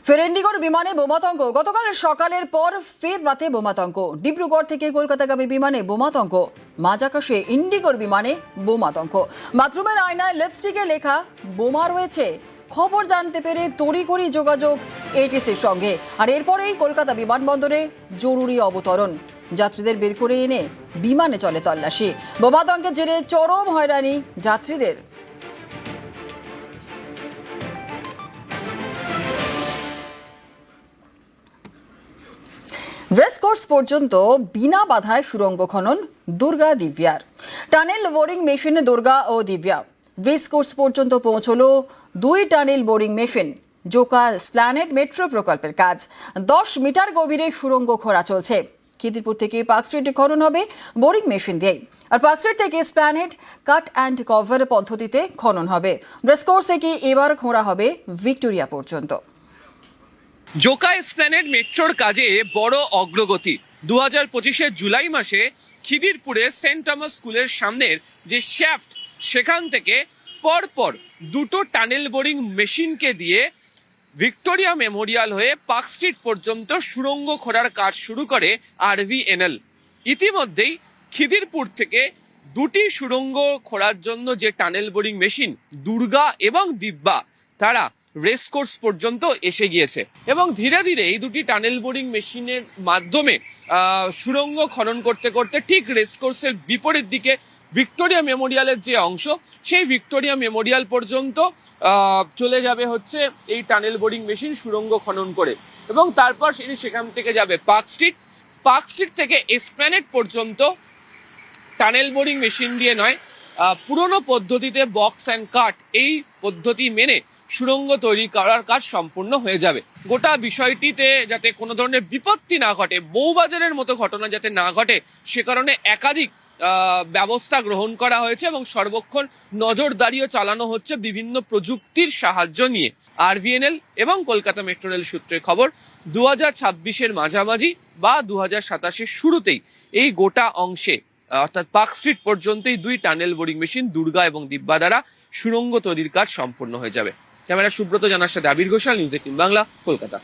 ফের ইন্ডিগোর বিমানে বোমাতঙ্ক। গতকাল সকালের পর ফের রাতে বোমাতঙ্ক। ডিব্রুগড় থেকে কলকাতাগামী বিমানে বোমাতঙ্ক। মাঝ আকাশে ইন্ডিগোর বিমানে বোমাতঙ্ক। বাথরুমের আয়নায় লিপস্টিকে লেখা বোমা রয়েছে। খবর জানতে পেরে তড়িঘড়ি যোগাযোগ এটিসির সঙ্গে, আর এরপরেই কলকাতা বিমানবন্দরে জরুরি অবতরণ। যাত্রীদের বের করে এনে বিমানে চলে তল্লাশি। বোমাতঙ্কের জেরে চরম হয়রানি যাত্রীদের। রেসকোর্স পর্যন্ত বিনা বাধায় সুড়ঙ্গ খনন দুর্গা দিব্যার। টানেল বোরিং মেশিনে দুর্গা ও দিব্যা রেসকোর্স পর্যন্ত পৌঁছলো 2 tunnel boring machine. Joka Esplanade metro প্রকল্পের কাজ 10 মিটার গভীরে সুড়ঙ্গ খোঁড়া চলছে। খিদিরপুর থেকে পার্ক স্ট্রিটে খনন হবে বোরিং মেশিন দিয়েই, আর পার্ক স্ট্রিট থেকে স্প্ল্যানেড কাট অ্যান্ড কভার পদ্ধতিতে খনন হবে। রেসকোর্স থেকে এবার খোঁড়া হবে ভিক্টোরিয়া পর্যন্ত। জোকা এসপ্ল্যানেড মেট্রোর কাজে বড় অগ্রগতি। 2025-এর জুলাই মাসে খিদিরপুরে সেন্ট টমাস স্কুলের সামনের যে শ্যাফট, সেখান থেকে পরপর 2টো টানেল বোরিং মেশিনকে দিয়ে ভিক্টোরিয়া মেমোরিয়াল হয়ে পার্ক স্ট্রিট পর্যন্ত সুড়ঙ্গ খোঁড়ার কাজ শুরু করে RVNL। ইতিমধ্যেই খিদিরপুর থেকে 2টি সুড়ঙ্গ খোঁড়ার জন্য যে টানেল বোরিং মেশিন দুর্গা এবং দিব্যা, তারা রেসকোর্স পর্যন্ত এসে গিয়েছে এবং ধীরে ধীরে এই 2টি টানেল বোরিং মেশিনের মাধ্যমে সুড়ঙ্গ খনন করতে করতে ঠিক রেসকোর্সের বিপরীত দিকে ভিক্টোরিয়া মেমোরিয়ালের যে অংশ, সেই ভিক্টোরিয়া মেমোরিয়াল পর্যন্ত চলে যাবে হচ্ছে এই টানেল বোরিং মেশিন সুড়ঙ্গ খনন করে, এবং তারপর সেখান থেকে যাবে পার্ক স্ট্রিট থেকে এসপ্ল্যানেড পর্যন্ত টানেল বোরিং মেশিন দিয়ে নয়, পুরনো পদ্ধতিতে বক্স অ্যান্ড কাট এই পদ্ধতি মেনে সুড়ঙ্গ তৈরি করার কাজ সম্পূর্ণ হয়ে যাবে। গোটা বিষয়টিতে যাতে কোনো ধরনের বিপত্তি না ঘটে, বউবাজারের মতো ঘটনা যাতে না ঘটে, সে কারণে একাধিক ব্যবস্থা গ্রহণ করা হয়েছে এবং সর্বক্ষণ নজরদারিও চালানো হচ্ছে বিভিন্ন প্রযুক্তির সাহায্য নিয়ে। RVNL এবং কলকাতা মেট্রো রেল সূত্রে খবর, 2026-এর মাঝামাঝি বা 2027-এর শুরুতেই এই গোটা অংশে অর্থাৎ পার্ক স্ট্রিট পর্যন্তই 2 টানেল বোরিং মেশিন দুর্গা এবং দিব্যা দ্বারা সুড়ঙ্গ তৈরির কাজ সম্পূর্ণ হয়ে যাবে। ক্যামেরা সুব্রত জানার সাথে আবির ঘোষাল, নিউজ 18 বাংলা, কলকাতা।